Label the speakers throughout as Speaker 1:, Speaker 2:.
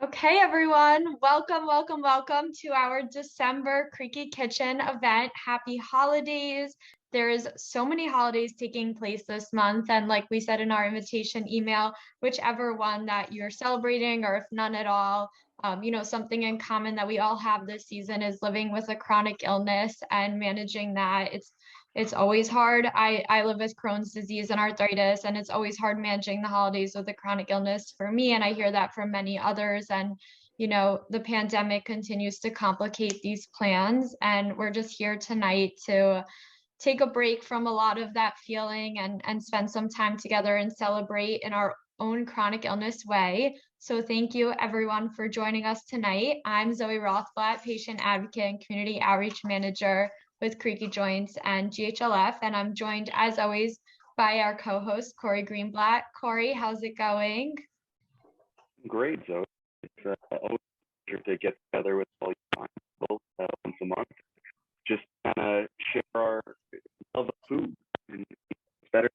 Speaker 1: Okay, everyone, welcome to our December Creaky Kitchen event. Happy holidays. There's so many holidays taking place this month. And like we said in our invitation email, whichever one that you're celebrating, or if none at all, something in common that we all have this season is living with a chronic illness and managing that. It's always hard. I live with Crohn's disease and arthritis, and it's always hard managing the holidays with a chronic illness for me. And I hear that from many others. And, the pandemic continues to complicate these plans. And we're just here tonight to take a break from a lot of that feeling and spend some time together and celebrate in our own chronic illness way. So thank you everyone for joining us tonight. I'm Zoe Rothblatt, patient advocate and community outreach manager with Creaky Joints and GHLF. And I'm joined as always by our co-host, Corey Greenblatt. Corey, how's it going?
Speaker 2: Great, Zoe. It's always a pleasure to get together with all you people once a month. Just share our love of food and it's better.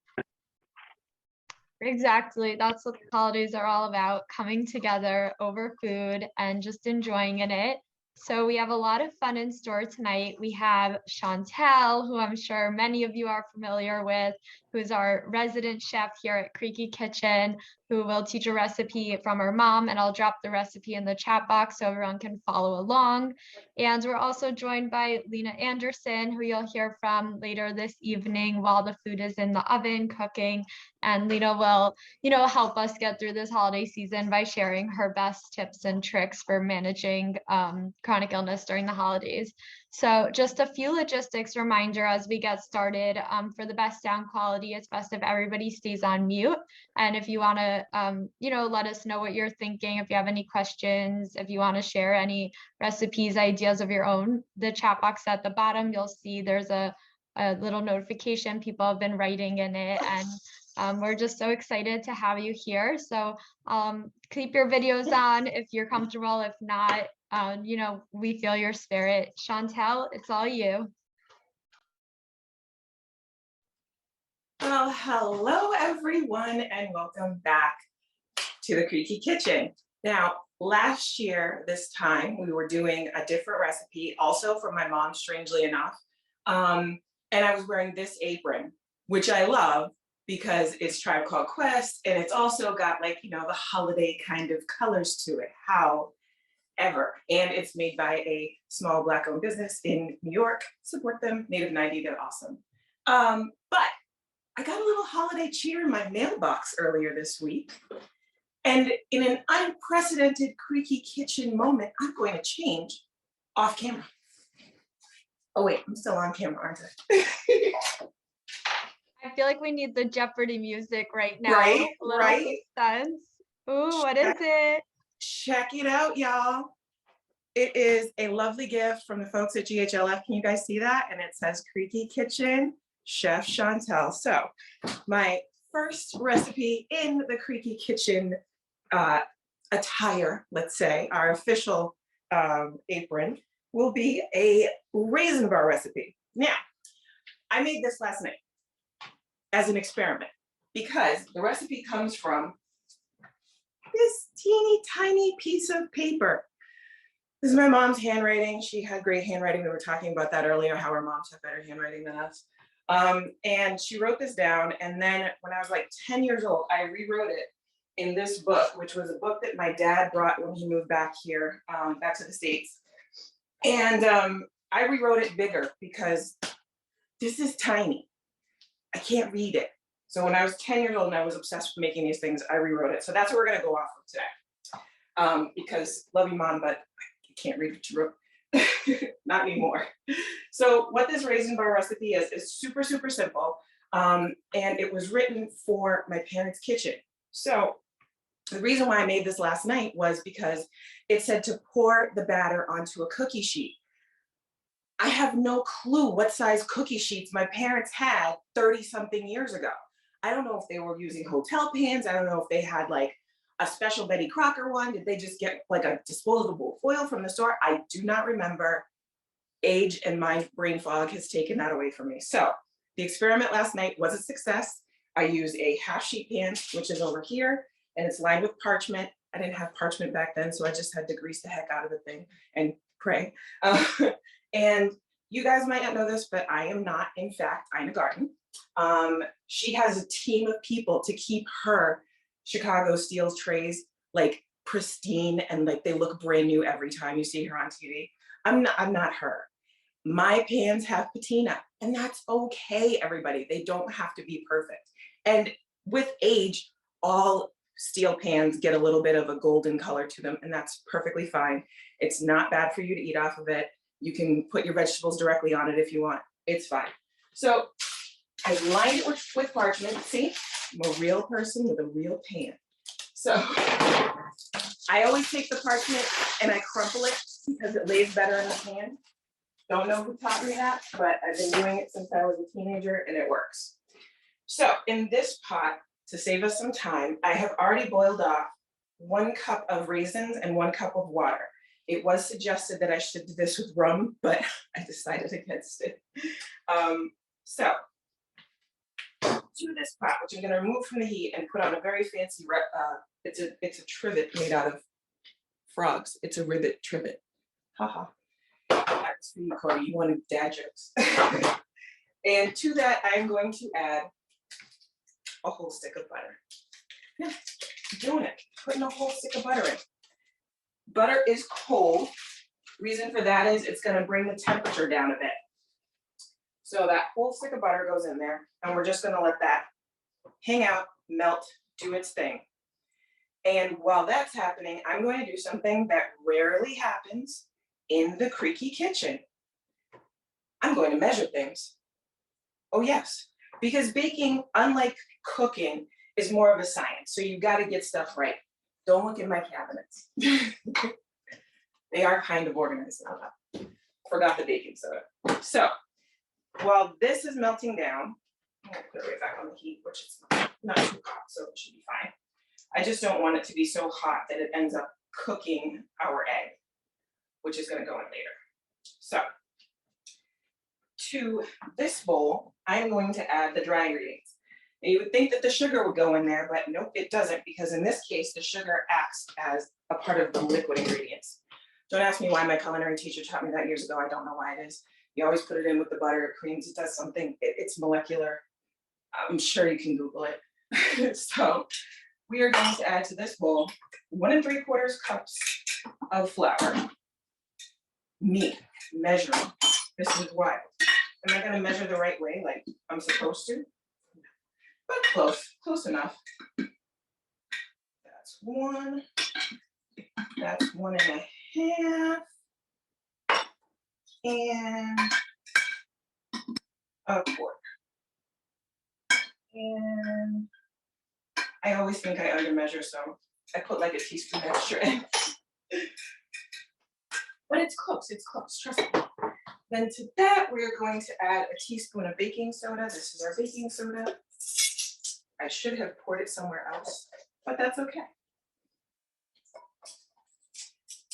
Speaker 1: Exactly. That's what the holidays are all about, coming together over food and just enjoying in it. So we have a lot of fun in store tonight. We have Chantelle, who I'm sure many of you are familiar with, who's our resident chef here at Creaky Kitchen, who will teach a recipe from her mom, and I'll drop the recipe in the chat box so everyone can follow along. And we're also joined by Lena Andersen, who you'll hear from later this evening while the food is in the oven cooking. And Lena will, help us get through this holiday season by sharing her best tips and tricks for managing chronic illness during the holidays. So just a few logistics reminder as we get started. For the best sound quality, it's best if everybody stays on mute. And if you want to, let us know what you're thinking, if you have any questions, if you want to share any recipes, ideas of your own, the chat box at the bottom, you'll see there's a little notification. People have been writing in it, and we're just so excited to have you here. So keep your videos on if you're comfortable. If not, we feel your spirit. Chantelle, it's all you.
Speaker 3: Well, hello everyone, and welcome back to the Creaky Kitchen. Now, last year, this time, we were doing a different recipe, also from my mom, strangely enough. And I was wearing this apron, which I love because it's Tribe Called Quest, and it's also got the holiday kind of colors to it. However, and it's made by a small Black-owned business in New York. Support them, Native 90, they're awesome. But I got a little holiday cheer in my mailbox earlier this week. And in an unprecedented Creaky Kitchen moment, I'm going to change off camera. Oh wait, I'm still on camera, aren't I?
Speaker 1: I feel like we need the Jeopardy music right now.
Speaker 3: Right?
Speaker 1: Suspense. Ooh, what is it?
Speaker 3: Check it out, y'all. It is a lovely gift from the folks at GHLF. Can you guys see that? And it says Creaky Kitchen, Chef Chantelle. So my first recipe in the Creaky Kitchen attire, let's say, our official apron, will be a Raisin Bar recipe. Now, I made this last night as an experiment because the recipe comes from this teeny tiny piece of paper. This is my mom's handwriting. She had great handwriting. We were talking about that earlier, how our moms have better handwriting than us. And she wrote this down. And then when I was like 10 years old, I rewrote it in this book, which was a book that my dad brought when he moved back here, back to the States. And I rewrote it bigger because this is tiny. I can't read it. So when I was 10 years old and I was obsessed with making these things, I rewrote it. So that's what we're gonna go off of today. Because love you, Mom, but I can't read what you wrote. Not anymore. So what this Raisin Bar recipe is super, super simple. And it was written for my parents' kitchen. So the reason why I made this last night was because it said to pour the batter onto a cookie sheet. I have no clue what size cookie sheets my parents had 30 something years ago. I don't know if they were using hotel pans. I don't know if they had like a special Betty Crocker one. Did they just get like a disposable foil from the store? I do not remember. Age and my brain fog has taken that away from me. So the experiment last night was a success. I used a half sheet pan, which is over here, and it's lined with parchment. I didn't have parchment back then, so I just had to grease the heck out of the thing and pray. And you guys might not know this, but I am not, in fact, Ina Garten. She has a team of people to keep her Chicago Steels trays like pristine and like they look brand new every time you see her on TV. I'm not her. My pans have patina, and that's okay, everybody. They don't have to be perfect. And with age, all steel pans get a little bit of a golden color to them, and that's perfectly fine. It's not bad for you to eat off of it. You can put your vegetables directly on it if you want. It's fine. So I lined it with parchment. See, I'm a real person with a real pan. So I always take the parchment and I crumple it because it lays better in the pan. Don't know who taught me that, but I've been doing it since I was a teenager and it works. So in this pot, to save us some time, I have already boiled off 1 cup of raisins and 1 cup of water. It was suggested that I should do this with rum, but I decided against it. So to this pot, which I'm going to remove from the heat and put on a very fancy, it's a trivet made out of frogs. It's a ribbit trivet. Haha. That's for you, Cody. You wanted dad jokes. And to that, I'm going to add a whole stick of butter. Yeah, I'm doing it. Putting a whole stick of butter in. Butter is cold. Reason for that is it's going to bring the temperature down a bit. So that whole stick of butter goes in there, and we're just going to let that hang out, melt, do its thing. And while that's happening, I'm going to do something that rarely happens in the Creaky Kitchen. I'm going to measure things. Oh yes, because baking, unlike cooking, is more of a science. So you've got to get stuff right. Don't look in my cabinets. They are kind of organized now. Forgot the baking soda. So while this is melting down, I'm gonna put it right back on the heat, which is not too hot, so it should be fine. I just don't want it to be so hot that it ends up cooking our egg, which is going to go in later. So to this bowl, I'm going to add the dry ingredients. Now, you would think that the sugar would go in there, but nope, it doesn't, because in this case, the sugar acts as a part of the liquid ingredients. Don't ask me why my culinary teacher taught me that years ago. I don't know why it is. You always put it in with the butter, it creams, it does something. It's molecular. I'm sure you can Google it. So we are going to add to this bowl 1 3/4 cups of flour. Me measuring. This is wild. Am I going to measure the right way, like I'm supposed to? But close enough. That's 1. That's 1 1/2. And 1/4. And I always think I undermeasure, so I put like a teaspoon extra in. But it's close, trust me. Then to that, we're going to add a teaspoon of baking soda. This is our baking soda. I should have poured it somewhere else, but that's okay.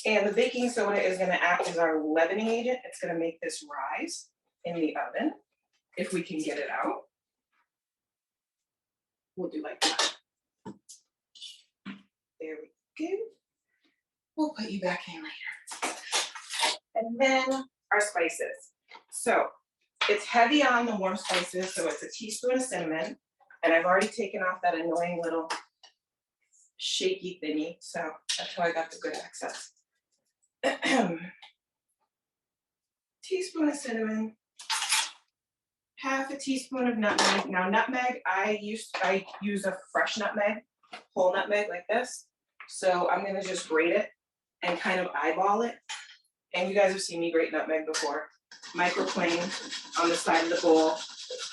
Speaker 3: And the baking soda is going to act as our leavening agent. It's going to make this rise in the oven, if we can get it out. We'll do like that. There we go. We'll put you back in later. And then our spices. So it's heavy on the warm spices, so it's a teaspoon of cinnamon. And I've already taken off that annoying little shaky thingy, so that's how I got the good access. Teaspoon of cinnamon, 1/2 teaspoon of nutmeg. Now nutmeg, I use a fresh nutmeg, whole nutmeg like this. So I'm gonna just grate it and kind of eyeball it. And you guys have seen me grate nutmeg before. Microplane on the side of the bowl,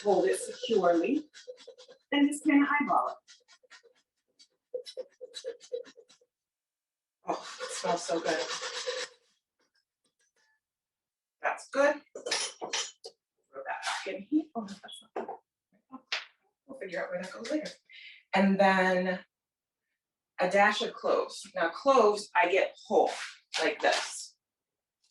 Speaker 3: hold it securely, and just kind of eyeball it. Oh, it smells so good. That's good. Throw that back in here. Oh, that's not good. We'll figure out where that goes later. And then a dash of cloves. Now cloves, I get whole, like this.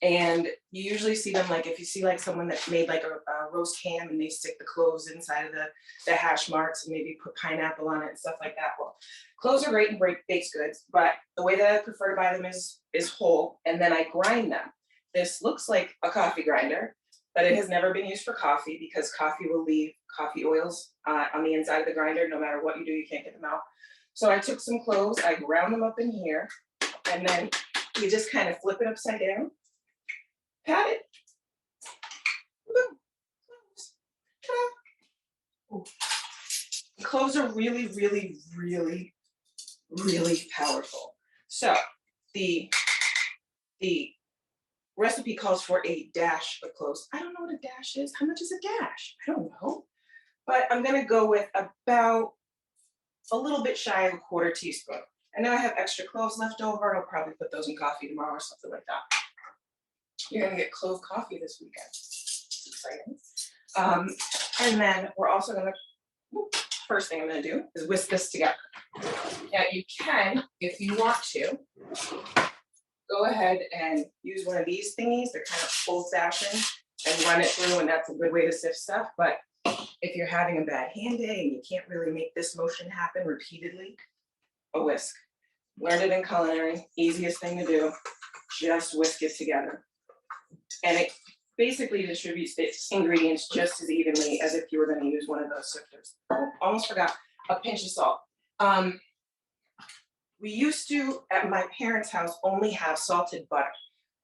Speaker 3: And you usually see them, like if you see like someone that made like a roast ham and they stick the cloves inside of the hash marks and maybe put pineapple on it and stuff like that. Well, cloves are great in baked goods, but the way that I prefer to buy them is whole, and then I grind them. This looks like a coffee grinder, but it has never been used for coffee because coffee will leave coffee oils on the inside of the grinder. No matter what you do, you can't get them out. So I took some cloves, I ground them up in here, and then you just kind of flip it upside down, pat it, boom, cloves. Cloves are really, really, really, really powerful. So the recipe calls for a dash of cloves. I don't know what a dash is. How much is a dash? I don't know. But I'm gonna go with about a little bit shy of a quarter teaspoon. And now I have extra cloves left over. I'll probably put those in coffee tomorrow or something like that. You're gonna get clove coffee this weekend. It's exciting. And then we're also gonna, first thing I'm gonna do is whisk this together. Now you can, if you want to, go ahead and use one of these thingies. They're kind of old fashioned, and run it through, and that's a good way to sift stuff. But if you're having a bad hand day and you can't really make this motion happen repeatedly, a whisk. Learned it in culinary, easiest thing to do, just whisk it together. And it basically distributes the ingredients just as evenly as if you were gonna use one of those sifters. Oh, almost forgot, a pinch of salt. We used to, at my parents' house, only have salted butter.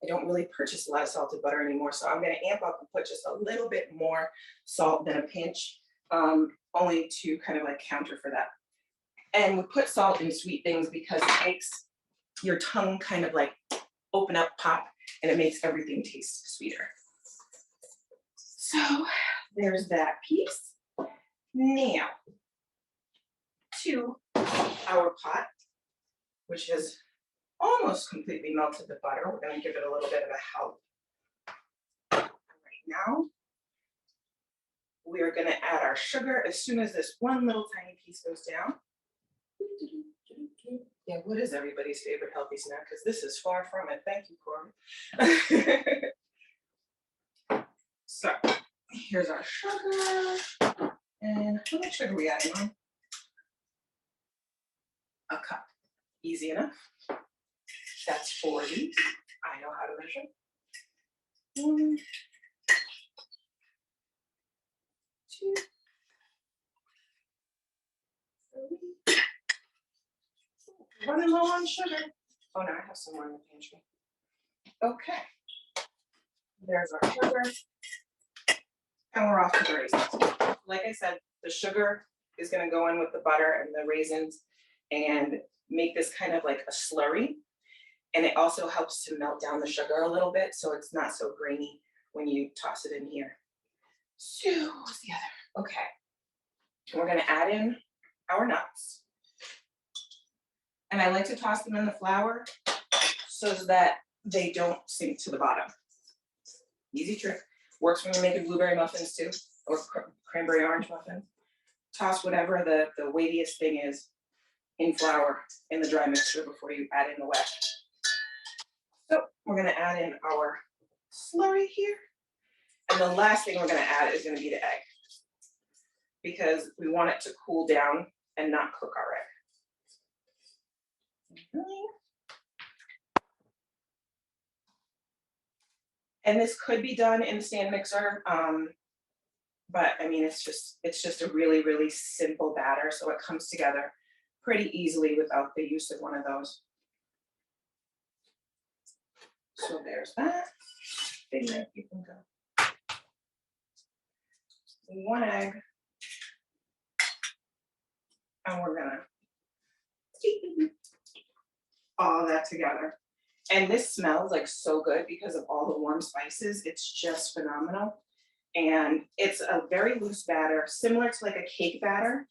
Speaker 3: I don't really purchase a lot of salted butter anymore, so I'm gonna amp up and put just a little bit more salt than a pinch, only to kind of like counter for that. And we put salt in sweet things because it makes your tongue kind of like open up, pop, and it makes everything taste sweeter. So there's that piece. Now, to our pot, which has almost completely melted the butter. We're gonna give it a little bit of a help. Right now, we are gonna add our sugar as soon as this one little tiny piece goes down. Yeah, what is everybody's favorite healthy snack? Because this is far from it. Thank you, Corey. So here's our sugar. And how much sugar are we adding on? A cup. Easy enough. That's 4 of these. I know how to measure. 1, 2, 3. Running low on sugar. Oh no, I have some more in the pantry. Okay. There's our sugar. And we're off to the raisins. Like I said, the sugar is going to go in with the butter and the raisins and make this kind of like a slurry. And it also helps to melt down the sugar a little bit so it's not so grainy when you toss it in here. So what's the other? Okay. We're going to add in our nuts. And I like to toss them in the flour so that they don't sink to the bottom. Easy trick. Works when you're making blueberry muffins too, or cranberry orange muffins. Toss whatever the weightiest thing is in flour in the dry mixture before you add in the wet. So we're gonna add in our slurry here. And the last thing we're gonna add is gonna be the egg, because we want it to cool down and not cook our egg. And this could be done in the stand mixer, but I mean, it's just a really, really simple batter, so it comes together pretty easily without the use of one of those. So there's that. Big knife, you can go. 1 egg, and we're gonna all that together. And this smells like so good because of all the warm spices. It's just phenomenal. And it's a very loose batter, similar to like a cake batter.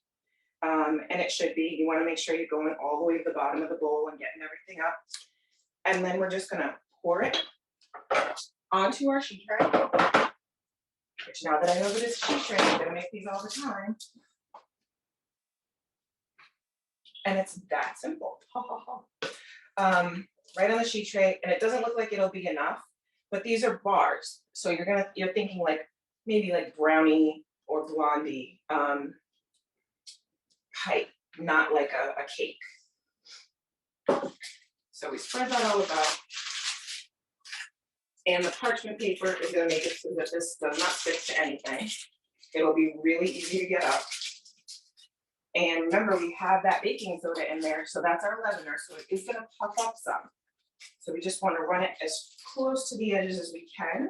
Speaker 3: And it should be. You want to make sure you're going all the way to the bottom of the bowl and getting everything up. And then we're just gonna pour it onto our sheet tray. Which now that I know that it's sheet tray, I'm gonna make these all the time. And it's that simple. Right on the sheet tray, and it doesn't look like it'll be enough, but these are bars. So you're thinking like maybe like brownie or blondie height, not like a cake. So we spread that all about. And the parchment paper is going to make it so that this does not stick to anything. It'll be really easy to get up. And remember, we have that baking soda in there, so that's our leavener, so it is going to puff up some. So we just want to run it as close to the edges as we can,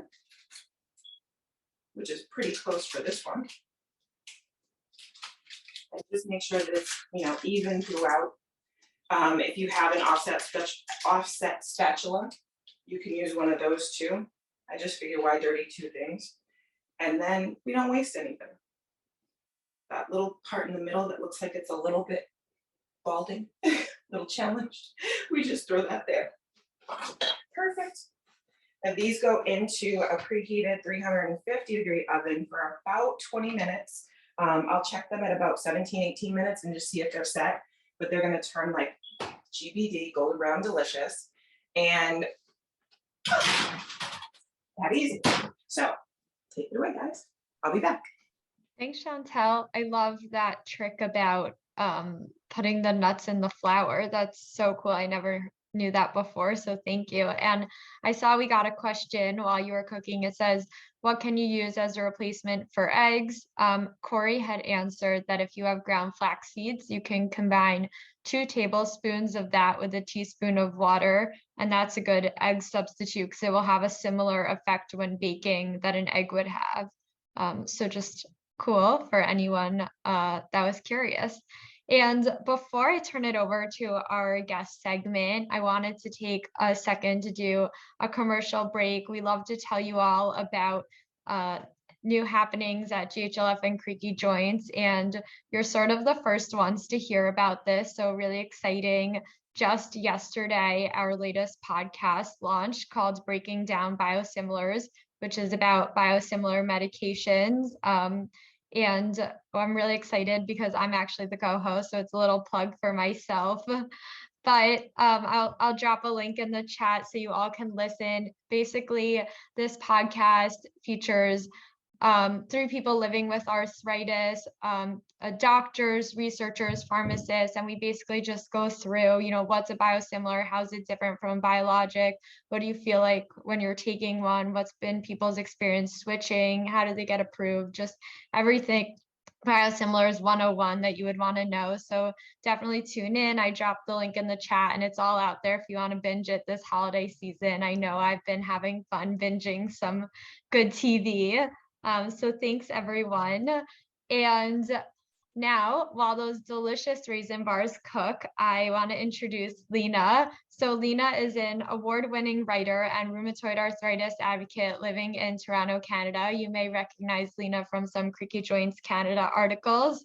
Speaker 3: which is pretty close for this one. And just make sure that it's, you know, even throughout. If you have an offset spatula, you can use one of those too. I just figure why dirty two things. And then we don't waste anything. That little part in the middle that looks like it's a little bit balding, a little challenged, we just throw that there. Perfect. And these go into a preheated 350-degree oven for about 20 minutes. I'll check them at about 17, 18 minutes and just see if they're set, but they're gonna turn like GBD, golden brown delicious. And that easy. So take it away, guys. I'll be back.
Speaker 1: Thanks, Chantelle. I love that trick about putting the nuts in the flour. That's so cool. I never knew that before, so thank you. And I saw we got a question while you were cooking. It says, what can you use as a replacement for eggs? Corey had answered that if you have ground flax seeds, you can combine 2 tablespoons of that with a teaspoon of water, and that's a good egg substitute because it will have a similar effect when baking that an egg would have. So just cool for anyone that was curious. And before I turn it over to our guest segment, I wanted to take a second to do a commercial break. We love to tell you all about new happenings at GHLF and Creaky Joints, and you're sort of the first ones to hear about this, so really exciting. Just yesterday, our latest podcast launched called Breaking Down Biosimilars, which is about biosimilar medications. And I'm really excited because I'm actually the co-host, so it's a little plug for myself. But I'll drop a link in the chat so you all can listen. Basically, this podcast features 3 people living with arthritis, doctors, researchers, pharmacists, and we basically just go through, you know, what's a biosimilar, how's it different from a biologic, what do you feel like when you're taking one, what's been people's experience switching, how do they get approved, just everything biosimilars 101 that you would want to know. So definitely tune in. I dropped the link in the chat and it's all out there if you want to binge it this holiday season. I know I've been having fun binging some good TV. So thanks everyone. And now, while those delicious raisin bars cook, I want to introduce Lena. So Lena is an award-winning writer and rheumatoid arthritis advocate living in Toronto, Canada. You may recognize Lena from some Creaky Joints Canada articles.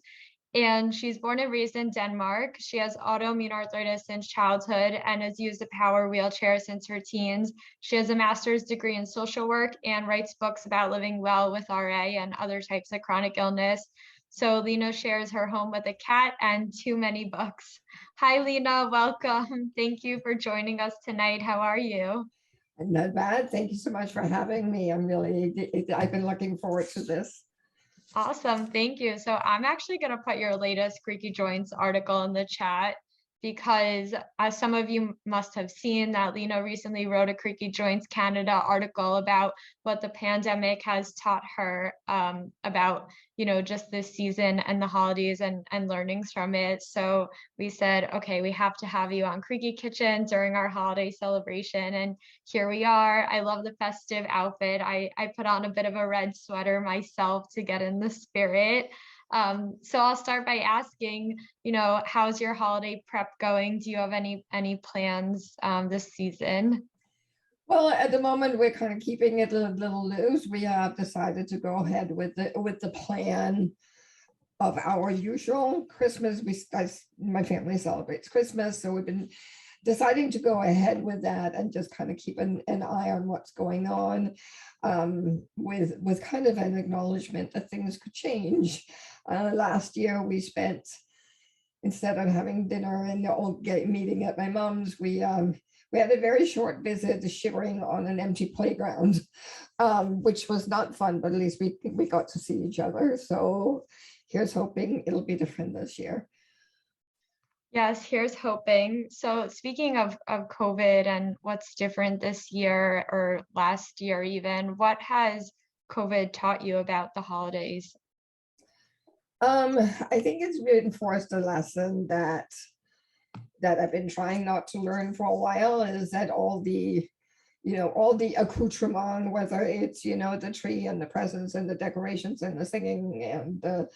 Speaker 1: And she's born and raised in Denmark. She has autoimmune arthritis since childhood and has used a power wheelchair since her teens. She has a master's degree in social work and writes books about living well with RA and other types of chronic illness. So Lena shares her home with a cat and too many books. Hi, Lena, welcome. Thank you for joining us tonight. How are you?
Speaker 4: Not bad. Thank you so much for having me. I've been looking forward to this.
Speaker 1: Awesome, thank you. So I'm actually going to put your latest Creaky Joints article in the chat because as some of you must have seen that Lena recently wrote a Creaky Joints Canada article about what the pandemic has taught her about, you know, just this season and the holidays and learnings from it. So we said, okay, we have to have you on CreakyKitchen during our holiday celebration. And here we are. I love the festive outfit. I put on a bit of a red sweater myself to get in the spirit. So I'll start by asking, you know, how's your holiday prep going? Do you have any plans this season?
Speaker 4: Well, at the moment, we're kind of keeping it a little loose. We have decided to go ahead with the plan of our usual Christmas. My family celebrates Christmas, so we've been deciding to go ahead with that and just kind of keep an eye on what's going on, with kind of an acknowledgement that things could change. Last year, we spent, instead of having dinner and all meeting at my mom's, we we had a very short visit shivering on an empty playground, which was not fun, but at least we got to see each other. So here's hoping it'll be different this year.
Speaker 1: Yes, here's hoping. So speaking of COVID and what's different this year or last year even, what has COVID taught you about the holidays?
Speaker 4: I think it's reinforced a lesson that I've been trying not to learn for a while, is that all the accoutrement, whether it's, the tree and the presents and the decorations and the singing and the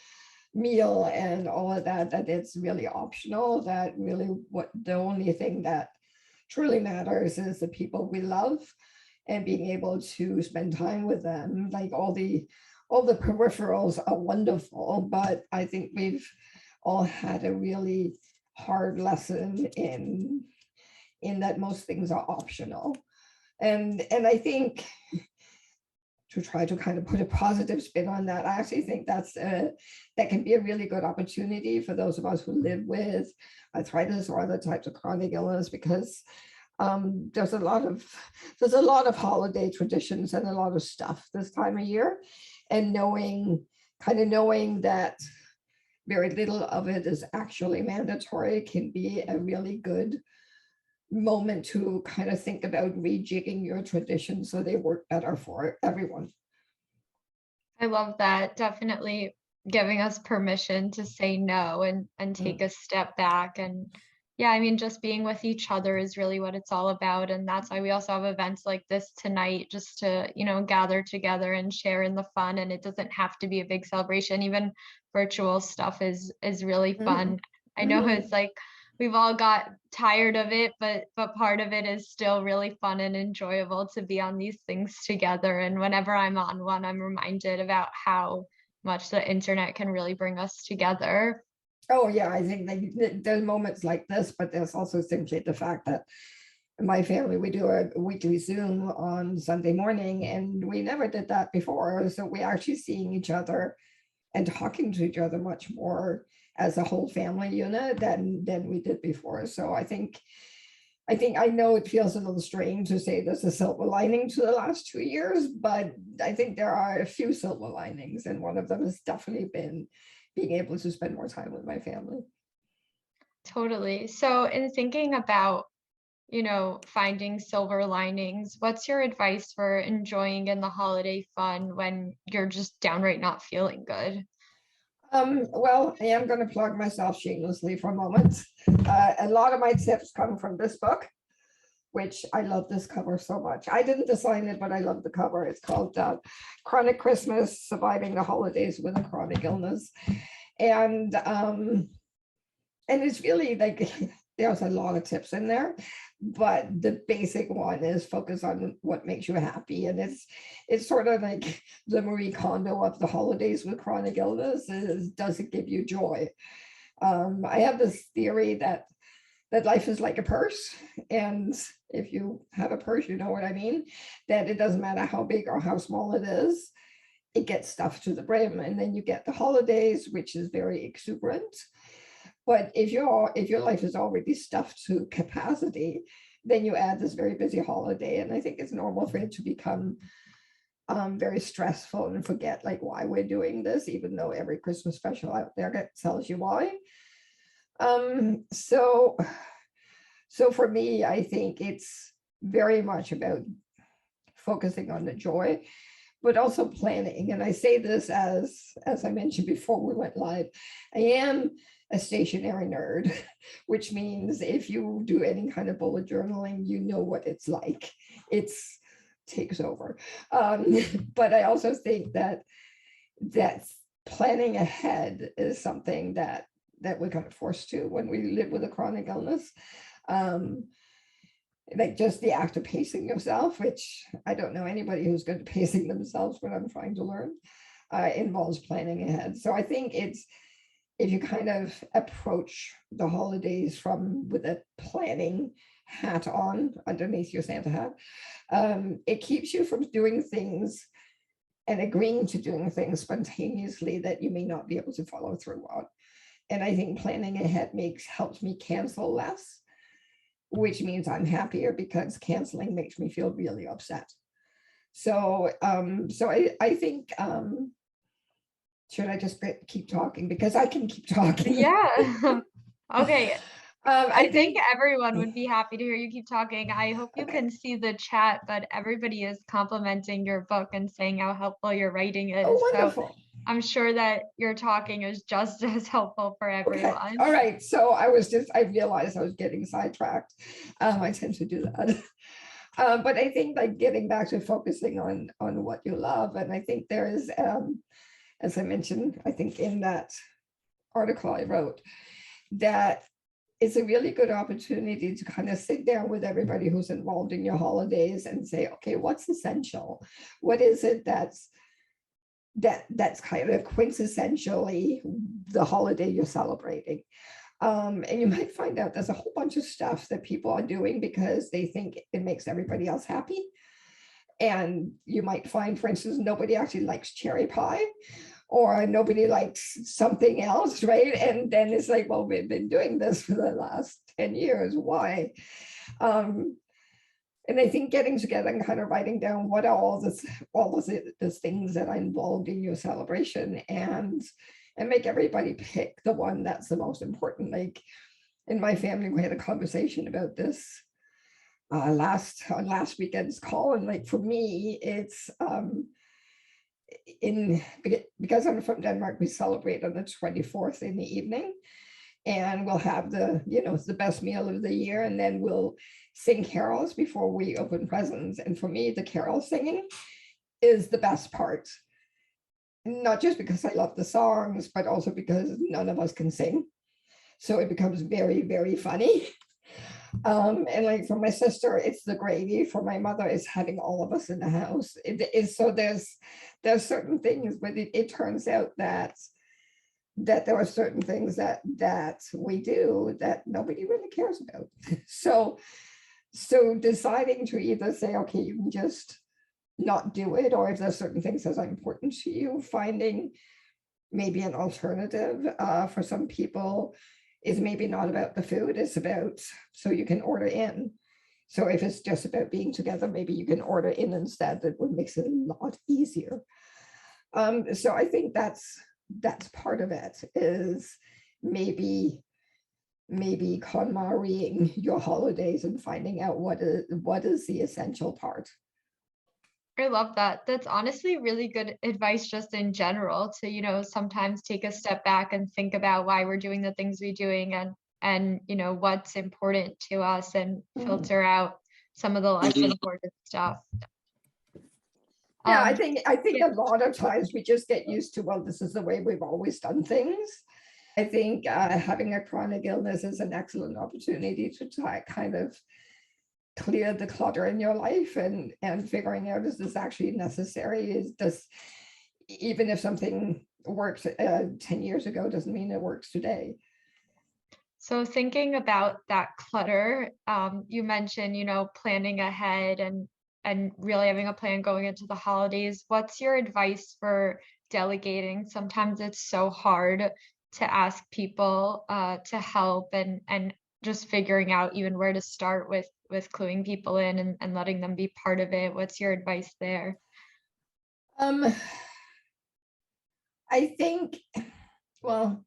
Speaker 4: meal and all of that, that it's really optional, that really what the only thing that truly matters is the people we love and being able to spend time with them. Like all the peripherals are wonderful, but I think we've all had a really hard lesson in that most things are optional. And I think, to try to kind of put a positive spin on that, I actually think that can be a really good opportunity for those of us who live with arthritis or other types of chronic illness, because there's a lot of holiday traditions and a lot of stuff this time of year, and knowing that very little of it is actually mandatory can be a really good moment to kind of think about rejigging your traditions so they work better for everyone.
Speaker 1: I love that. Definitely giving us permission to say no and take a step back. And yeah, I mean, just being with each other is really what it's all about. And that's why we also have events like this tonight, just to, gather together and share in the fun. And it doesn't have to be a big celebration. Even virtual stuff is really fun. I know it's like we've all got tired of it, but part of it is still really fun and enjoyable to be on these things together. And whenever I'm on one, I'm reminded about how much the internet can really bring us together.
Speaker 4: Oh yeah, I think there's moments like this, but there's also simply the fact that in my family, we do a weekly Zoom on Sunday morning, and we never did that before. So we're actually seeing each other and talking to each other much more as a whole family unit than we did before. So I think I know it feels a little strange to say there's a silver lining to the last 2 years, but I think there are a few silver linings, and one of them has definitely been being able to spend more time with my family.
Speaker 1: Totally. So in thinking about, finding silver linings, what's your advice for enjoying in the holiday fun when you're just downright not feeling good?
Speaker 4: Well, I am going to plug myself shamelessly for a moment. A lot of my tips come from this book, which I love this cover so much. I didn't design it, but I love the cover. It's called Chronic Christmas, Surviving the Holidays with a Chronic Illness. And it's really like, there's a lot of tips in there, but the basic one is focus on what makes you happy. And it's sort of like the Marie Kondo of the holidays with chronic illness is, does it give you joy? I have this theory that life is like a purse. And if you have a purse, you know what I mean, that it doesn't matter how big or how small it is, it gets stuffed to the brim. And then you get the holidays, which is very exuberant. But if your life is already stuffed to capacity, then you add this very busy holiday. And I think it's normal for it to become very stressful and forget like why we're doing this, even though every Christmas special out there tells you why. So for me, I think it's very much about focusing on the joy, but also planning. And I say this as I mentioned before we went live, I am a stationary nerd, which means if you do any kind of bullet journaling, you know what it's like. It's takes over. But I also think that planning ahead is something that we're kind of forced to when we live with a chronic illness. Like just the act of pacing yourself, which I don't know anybody who's good at pacing themselves, but I'm trying to learn, involves planning ahead. So I think it's, if you kind of approach the holidays with a planning hat on underneath your Santa hat, it keeps you from doing things and agreeing to doing things spontaneously that you may not be able to follow through on. And I think planning ahead helps me cancel less which means I'm happier because canceling makes me feel really upset. So, I think, should I just keep talking? Because I can keep talking.
Speaker 1: Yeah. Okay.
Speaker 4: I
Speaker 1: I think everyone would be happy to hear you keep talking. I hope you
Speaker 4: Okay.
Speaker 1: can see the chat, but everybody is complimenting your book and saying how helpful your writing is.
Speaker 4: Oh,
Speaker 1: So
Speaker 4: wonderful.
Speaker 1: I'm sure that your talking is just as helpful for
Speaker 4: Okay,
Speaker 1: everyone.
Speaker 4: all right. So I realized I was getting sidetracked. I tend to do that. But I think like getting back to focusing on what you love. And I think there is, as I mentioned, I think in that article I wrote, that it's a really good opportunity to kind of sit down with everybody who's involved in your holidays and say, okay, what's essential? What is it that's kind of quintessentially the holiday you're celebrating? And you might find out there's a whole bunch of stuff that people are doing because they think it makes everybody else happy. And you might find, for instance, nobody actually likes cherry pie, or nobody likes something else, right? And then it's like, well, we've been doing this for the last 10 years. Why? And I think getting together and kind of writing down what are all the things that are involved in your celebration, and make everybody pick the one that's the most important. Like in my family, we had a conversation about this last weekend's call, and like for me, it's because I'm from Denmark, we celebrate on the 24th in the evening, and we'll have it's the best meal of the year, and then we'll sing carols before we open presents. And for me, the carol singing is the best part, not just because I love the songs, but also because none of us can sing, so it becomes very, very funny. And like for my sister, it's the gravy. For my mother, it's having all of us in the house. It is, so there's certain things, but it turns out that there are certain things that we do that nobody really cares about. So deciding to either say, okay, you can just not do it, or if there's certain things that are important to you, finding maybe an alternative. For some people, is maybe not about the food, it's about, so you can order in. So if it's just about being together, maybe you can order in instead. That would make it a lot easier. So I think that's part of it, is maybe KonMariing your holidays and finding out what is the essential part.
Speaker 1: I love that. That's honestly really good advice just in general to, sometimes take a step back and think about why we're doing the things we're doing, and what's important to us, and filter out some of the less important stuff.
Speaker 4: Yeah, I think a lot of times we just get used to, well, this is the way we've always done things. I think having a chronic illness is an excellent opportunity to kind of clear the clutter in your life, and figuring out, is this actually necessary? Is this, even if something works 10 years ago, doesn't mean it works today.
Speaker 1: So thinking about that clutter, you mentioned, planning ahead and really having a plan going into the holidays. What's your advice for delegating? Sometimes it's so hard to ask people to help, and just figuring out even where to start with cluing people in and letting them be part of it. What's your advice there?
Speaker 4: I think, well,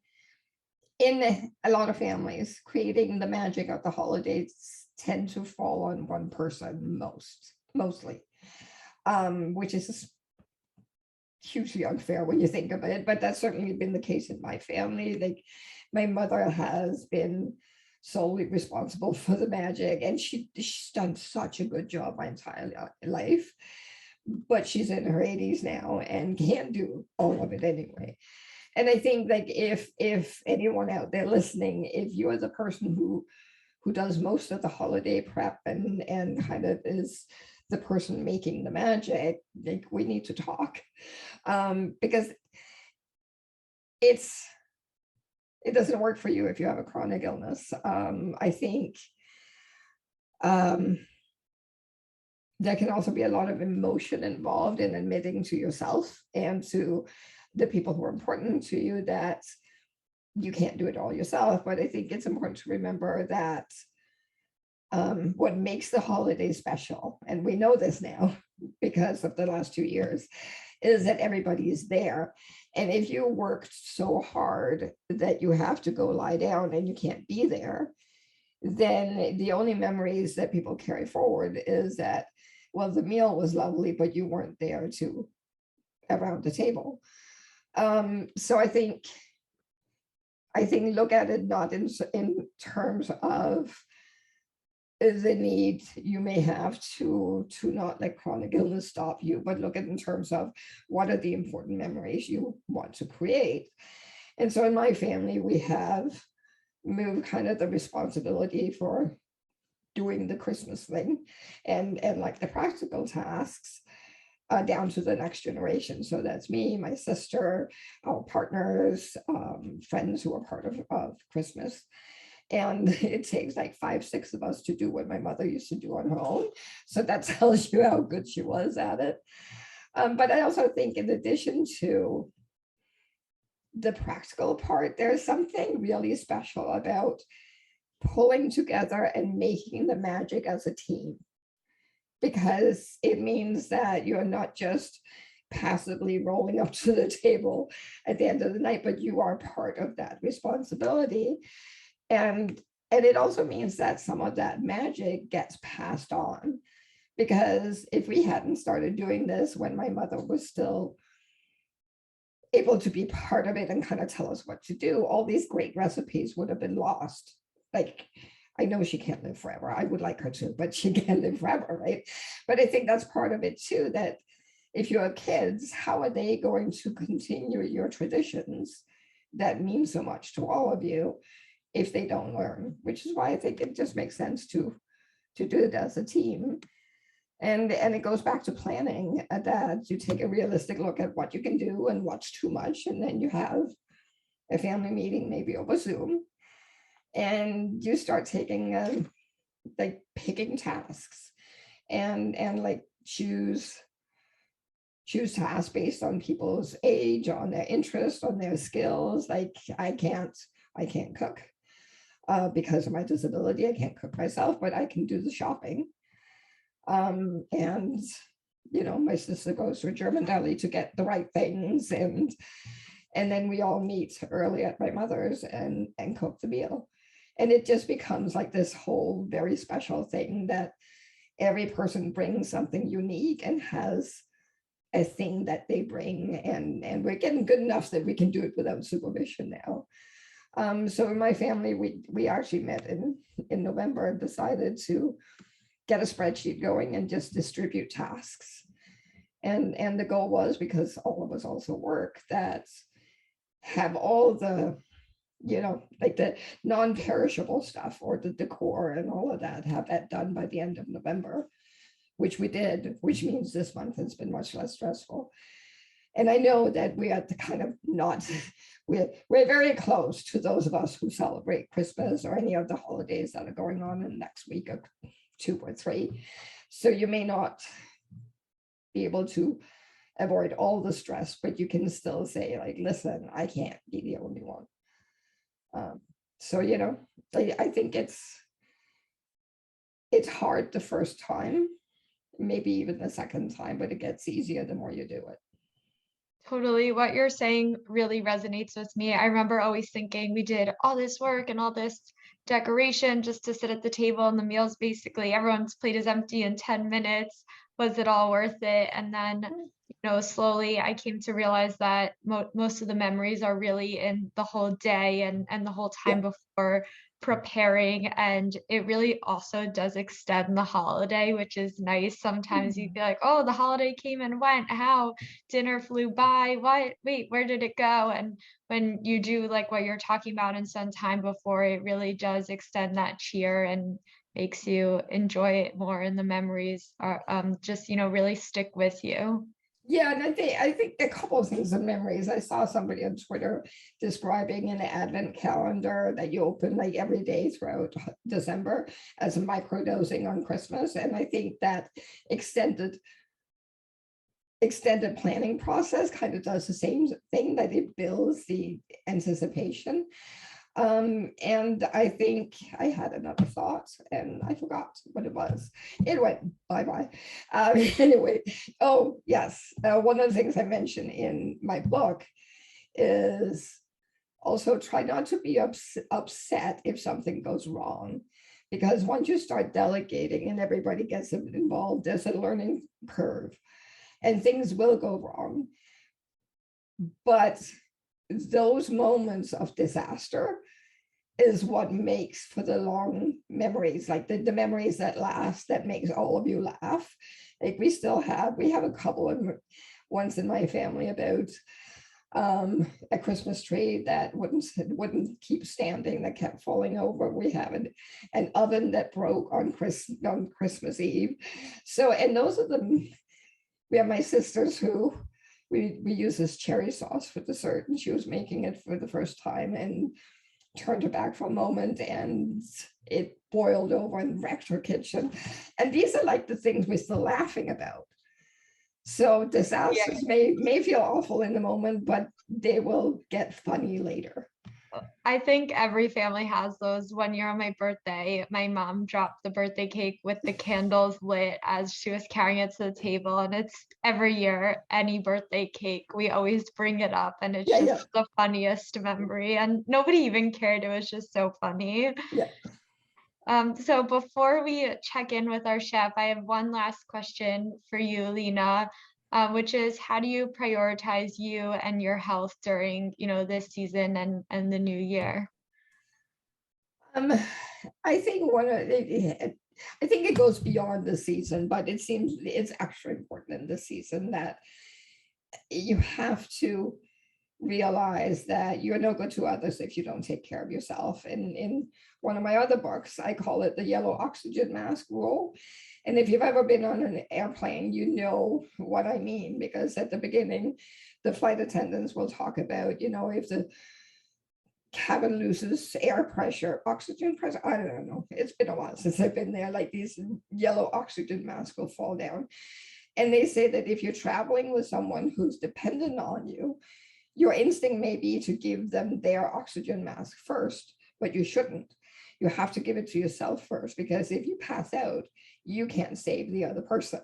Speaker 4: in a lot of families, creating the magic of the holidays tend to fall on one person mostly, which is hugely unfair when you think of it, but that's certainly been the case in my family. Like my mother has been solely responsible for the magic, and she's done such a good job my entire life, but she's in her 80s now and can't do all of it anyway. And I think, like, if anyone out there listening, if you're the person who does most of the holiday prep and kind of is the person making the magic, like, we need to talk, because it doesn't work for you if you have a chronic illness. I think there can also be a lot of emotion involved in admitting to yourself and to the people who are important to you that you can't do it all yourself. But I think it's important to remember that what makes the holiday special, and we know this now because of the last 2 years, is that everybody is there. And if you worked so hard that you have to go lie down and you can't be there, then the only memories that people carry forward is that, well, the meal was lovely, but you weren't there to around the table. So I think look at it not in terms of the need you may have to not let chronic illness stop you, but look at it in terms of what are the important memories you want to create. And so in my family, we have moved kind of the responsibility for doing the Christmas thing and like the practical tasks down to the next generation. So that's me, my sister, our partners, friends who are part of Christmas. And it takes like 5, 6 of us to do what my mother used to do on her own. So that tells you how good she was at it. But I also think in addition to the practical part, there's something really special about pulling together and making the magic as a team, because it means that you're not just passively rolling up to the table at the end of the night, but you are part of that responsibility. And it also means that some of that magic gets passed on, because if we hadn't started doing this when my mother was still able to be part of it and kind of tell us what to do, all these great recipes would have been lost. Like, I know she can't live forever. I would like her to, but she can't live forever, right? But I think that's part of it too, that if you have kids, how are they going to continue your traditions that mean so much to all of you if they don't learn? Which is why I think it just makes sense to do it as a team. And it goes back to planning, that you take a realistic look at what you can do and what's too much. And then you have a family meeting, maybe over Zoom, and you start taking like picking tasks and like choose tasks based on people's age, on their interest, on their skills. Like I can't cook because of my disability. I can't cook myself, but I can do the shopping. And you know, my sister goes to a German deli to get the right things, and then we all meet early at my mother's and cook the meal. And it just becomes like this whole very special thing that every person brings something unique and has a thing that they bring, and we're getting good enough that we can do it without supervision now. So in my family, we actually met in November and decided to get a spreadsheet going and just distribute tasks. And the goal was, because all of us also work, that have all the, you know, like the non-perishable stuff or the decor and all of that, have that done by the end of November, which we did, which means this month has been much less stressful. And I know that we are the kind of not, we're very close to those of us who celebrate Christmas or any of the holidays that are going on in the next week or 2 or 3. So you may not be able to avoid all the stress, but you can still say, like, listen, I can't be the only one. So, you know, I think it's hard the first time, maybe even the second time, but it gets easier the more you do it.
Speaker 1: Totally. What you're saying really resonates with me. I remember always thinking we did all this work and all this decoration just to sit at the table, and the meals basically everyone's plate is empty in 10 minutes. Was it all worth it? And then, you know, slowly I came to realize that most of the memories are really in the whole day and the whole time before preparing. And it really also does extend the holiday, which is nice. Sometimes you feel like, oh, the holiday came and went, how dinner flew by, wait, where did it go? And when you do like what you're talking about and spend time before, it really does extend that cheer and makes you enjoy it more, and the memories are just, you know, really stick with you.
Speaker 4: Yeah, and I think a couple of things of memories. I saw somebody on Twitter describing an advent calendar that you open like every day throughout December as a microdosing on Christmas. And I think that extended planning process kind of does the same thing, that it builds the anticipation. And I think I had another thought and I forgot what it was. It went bye-bye. Anyway, oh yes, one of the things I mentioned in my book is also try not to be upset if something goes wrong. Because once you start delegating and everybody gets involved, there's a learning curve and things will go wrong. But those moments of disaster is what makes for the long memories, like the memories that last, that makes all of you laugh. Like we have a couple of ones in my family about a Christmas tree that wouldn't keep standing, that kept falling over. We have an oven that broke on Christmas Eve. So, and those are we have my sisters who we use this cherry sauce for dessert, and she was making it for the first time and turned her back for a moment and it boiled over and wrecked her kitchen. And these are like the things we're still laughing about. So disasters may feel awful in the moment, but they will get funny later.
Speaker 1: I think every family has those. One year on my birthday, my mom dropped the birthday cake with the candles lit as she was carrying it to the table. And it's every year, any birthday cake, we always bring it up. And it's just the funniest memory. And nobody even cared. It was just so funny.
Speaker 4: Yeah.
Speaker 1: So before we check in with our chef, I have one last question for you, Lena, which is how do you prioritize you and your health during, this season and the new year?
Speaker 4: I think I think it goes beyond the season, but it seems it's actually important in the season that you have to realize that you're no good to others if you don't take care of yourself. And in one of my other books, I call it the yellow oxygen mask rule. And if you've ever been on an airplane, you know what I mean, because at the beginning, the flight attendants will talk about, if the cabin loses air pressure, oxygen pressure, I don't know. It's been a while since I've been there, like these yellow oxygen masks will fall down. And they say that if you're traveling with someone who's dependent on you, your instinct may be to give them their oxygen mask first, but you shouldn't. You have to give it to yourself first, because if you pass out, you can't save the other person.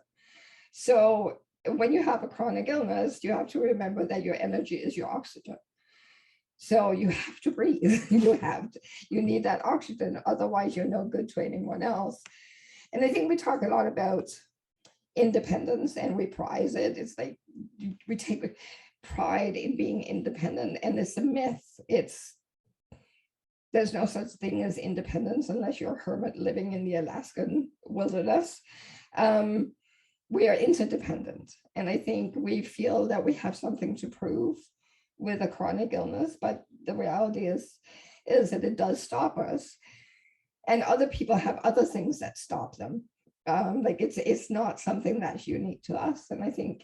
Speaker 4: So when you have a chronic illness, you have to remember that your energy is your oxygen. So you have to breathe. You need that oxygen. Otherwise, you're no good to anyone else. And I think we talk a lot about independence and we prize it. It's like we take pride in being independent, and it's a myth. There's no such thing as independence unless you're a hermit living in the Alaskan wilderness. We are interdependent, and I think we feel that we have something to prove with a chronic illness, but the reality is that it does stop us, and other people have other things that stop them. Like it's not something that's unique to us. And I think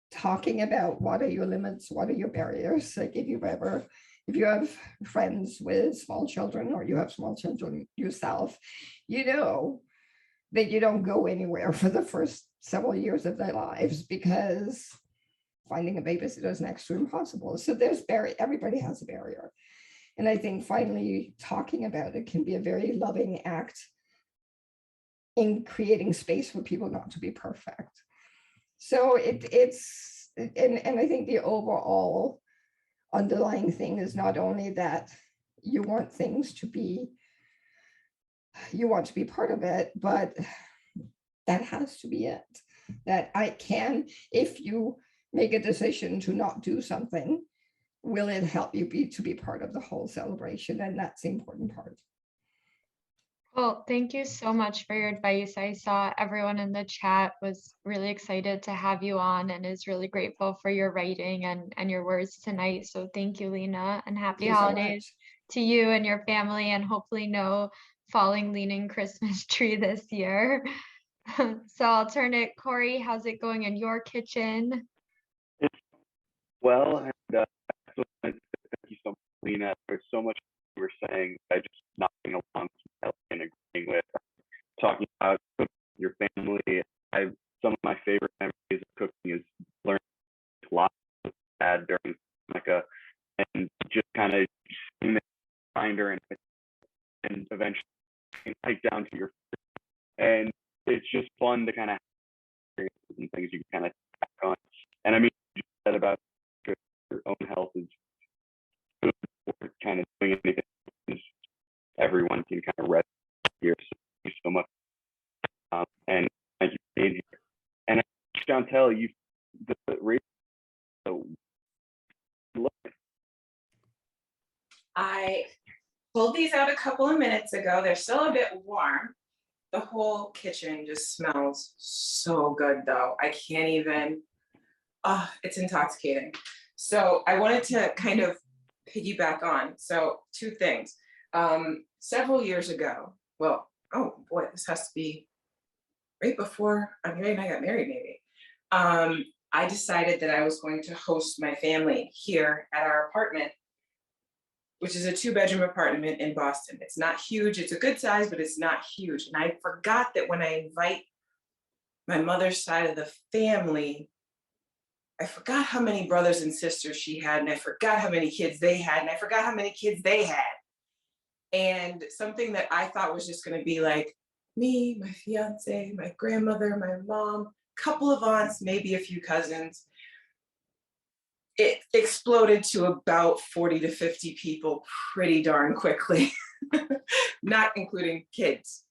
Speaker 4: talking about what are your limits, what are your barriers, like if you have friends with small children or you have small children yourself, you know that you don't go anywhere for the first several years of their lives because finding a babysitter is next to impossible. So everybody has a barrier. And I think finally talking about it can be a very loving act in creating space for people not to be perfect. So it's I think the overall underlying thing is not only that you want to be part of it, but that has to be it. That if you make a decision to not do something, will it help you to be part of the whole celebration? And that's the important part.
Speaker 1: Well, thank you so much for your advice. I saw everyone in the chat was really excited to have you on and is really grateful for your writing and your words tonight. So thank you, Lena, and happy holidays to you and your family, and hopefully no falling leaning Christmas tree this year. So I'll turn it, Corey, how's it going in your kitchen?
Speaker 2: Well, and thank you so much, Lena. There's so much you were saying. I just nodding along and agreeing with, talking about cooking with your family. Some of my favorite memories of cooking is learning lots of dad during Hanukkah and just kind of and things you can kind of tack on. And I mean, you said about your own health is good for kind of doing anything. Everyone can kind of rest here. So thank you so much. And thank you for being here. And Chantelle, you the radio.
Speaker 3: I pulled these out a couple of minutes ago. They're still a bit warm. The whole kitchen just smells so good though. I can't even, it's intoxicating. So I wanted to kind of piggyback on. So two things. Several years ago, well, oh boy, this has to be right before Andre and I got married maybe. I decided that I was going to host my family here at our apartment, which is a 2-bedroom apartment in Boston. It's not huge, it's a good size, but it's not huge. And I forgot that when I invite my mother's side of the family, I forgot how many brothers and sisters she had, and I forgot how many kids they had, and I forgot how many kids they had. And something that I thought was just gonna be like me, my fiance, my grandmother, my mom, couple of aunts, maybe a few cousins, it exploded to about 40 to 50 people pretty darn quickly, not including kids.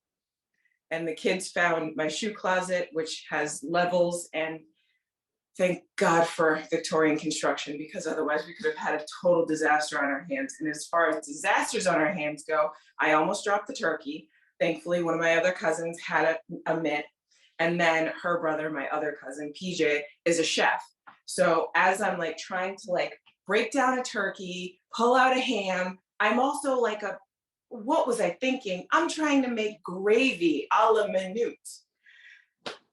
Speaker 3: And the kids found my shoe closet, which has levels, and thank God for Victorian construction, because otherwise we could have had a total disaster on our hands. And as far as disasters on our hands go, I almost dropped the turkey. Thankfully, one of my other cousins had a mitt, and then her brother, my other cousin, PJ, is a chef. So as I'm like trying to like break down a turkey, pull out a ham, I'm also like what was I thinking? I'm trying to make gravy a la minute.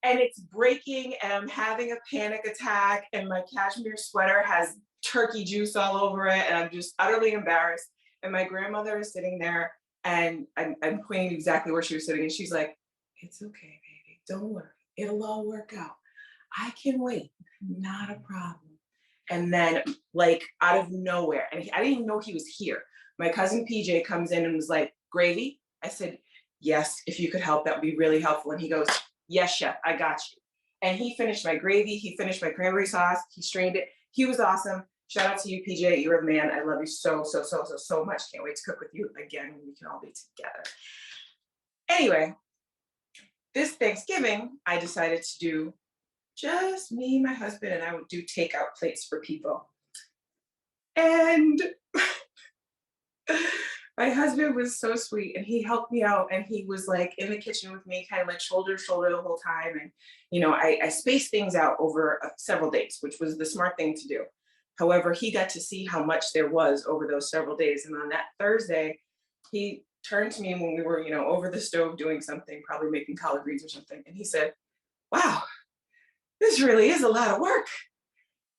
Speaker 3: And it's breaking and I'm having a panic attack and my cashmere sweater has turkey juice all over it and I'm just utterly embarrassed. And my grandmother is sitting there and I'm pointing exactly where she was sitting and she's like, "It's okay, baby, don't worry, it'll all work out. I can wait, not a problem." And then like out of nowhere, and I didn't even know he was here, my cousin PJ comes in and was like, "Gravy?" I said, "Yes, if you could help, that would be really helpful." And he goes, "Yes, chef, I got you." And he finished my gravy, he finished my cranberry sauce, he strained it. He was awesome. Shout out to you, PJ, you're a man. I love you so much. Can't wait to cook with you again when we can all be together. Anyway, this Thanksgiving, I decided to do just me, my husband, and I would do takeout plates for people. And my husband was so sweet and he helped me out and he was like in the kitchen with me, kind of like shoulder to shoulder the whole time. And, you know, I spaced things out over several days, which was the smart thing to do. However, he got to see how much there was over those several days. And on that Thursday, he turned to me when we were, you know, over the stove doing something, probably making collard greens or something. And he said, "Wow, this really is a lot of work."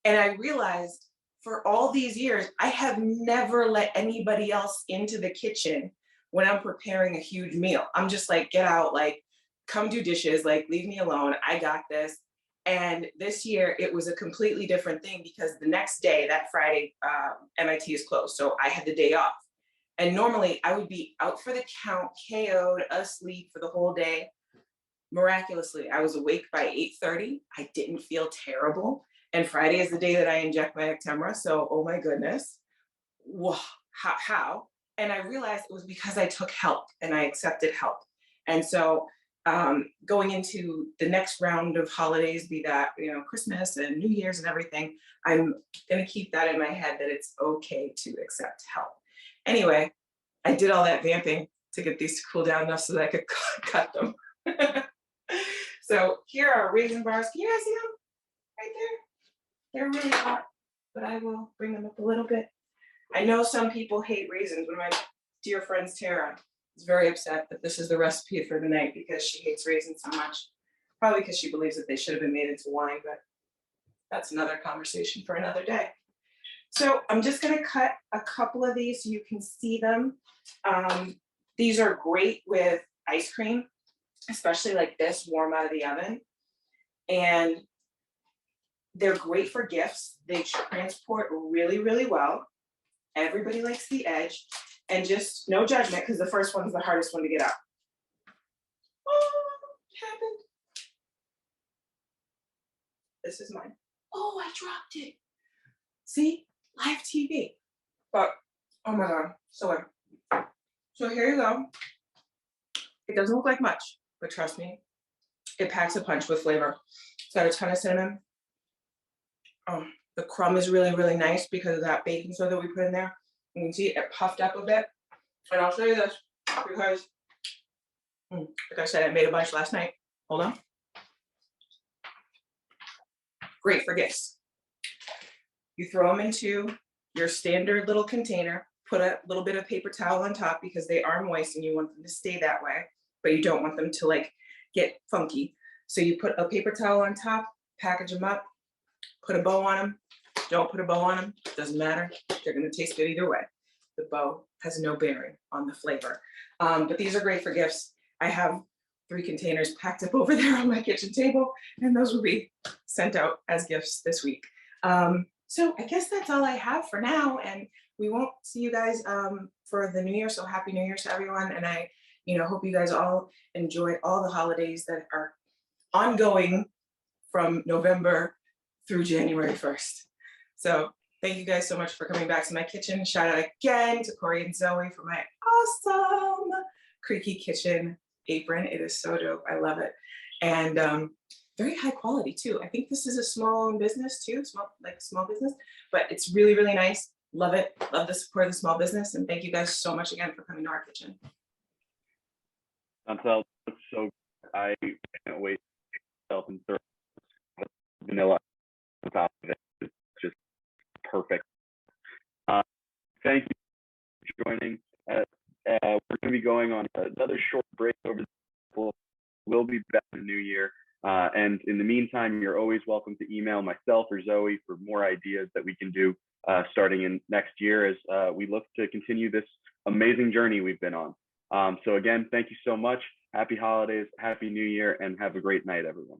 Speaker 3: And I realized for all these years, I have never let anybody else into the kitchen when I'm preparing a huge meal. I'm just like, get out, like, come do dishes, like, leave me alone. I got this. And this year it was a completely different thing because the next day, that Friday, MIT is closed. So I had the day off. And normally I would be out for the count, KO'd, asleep for the whole day. Miraculously, I was awake by 8:30. I didn't feel terrible. And Friday is the day that I inject my Actemra. So, oh my goodness, whoa, how? And I realized it was because I took help and I accepted help. And so going into the next round of holidays, be that, you know, Christmas and New Year's and everything, I'm gonna keep that in my head that it's okay to accept help. Anyway, I did all that vamping to get these to cool down enough so that I could cut them. So here are Raisin Bars. Can you guys see them right there? They're really hot, but I will bring them up a little bit. I know some people hate raisins. One of my dear friends, Tara, is very upset that this is the recipe for the night because she hates raisins so much. Probably because she believes that they should have been made into wine, but that's another conversation for another day. So I'm just gonna cut a couple of these so you can see them. These are great with ice cream, especially like this warm out of the oven. And they're great for gifts. They transport really, really well. Everybody likes the edge. And just no judgment, because the first one's the hardest one to get out. Oh, it happened. This is mine. Oh, I dropped it. See, live TV. But oh my god, so good. So here you go. It doesn't look like much, but trust me, it packs a punch with flavor. It's got a ton of cinnamon. Oh, the crumb is really, really nice because of that baking soda that we put in there. You can see it puffed up a bit. And I'll show you this because, like I said, I made a bunch last night. Hold on. Great for gifts. You throw them into your standard little container, put a little bit of paper towel on top because they are moist and you want them to stay that way, but you don't want them to like get funky. So you put a paper towel on top, package them up, put a bow on them. Don't put a bow on them, doesn't matter. They're gonna taste good either way. The bow has no bearing on the flavor. But these are great for gifts. I have 3 containers packed up over there on my kitchen table, and those will be sent out as gifts this week. So I guess that's all I have for now, and we won't see you guys for the new year. So happy New Year to everyone, and I, hope you guys all enjoy all the holidays that are ongoing from November through January 1st. So thank you guys so much for coming back to my kitchen. Shout out again to Corey and Zoe for my awesome CreakyKitchen apron. It is so dope. I love it. And very high quality too. I think this is a small owned business too, small business, but it's really, really nice. Love it. Love the support of the small business. And thank you guys so much again for coming to our kitchen.
Speaker 2: Chantelle, it's so good. I can't wait to help and throw vanilla on top of it. It's just perfect. Thank you for joining. We're going to be going on another short break over the We'll be back in the new year. And in the meantime, you're always welcome to email myself or Zoe for more ideas that we can do starting in next year as we look to continue this amazing journey we've been on. So again, thank you so much. Happy holidays, happy new year, and have a great night, everyone.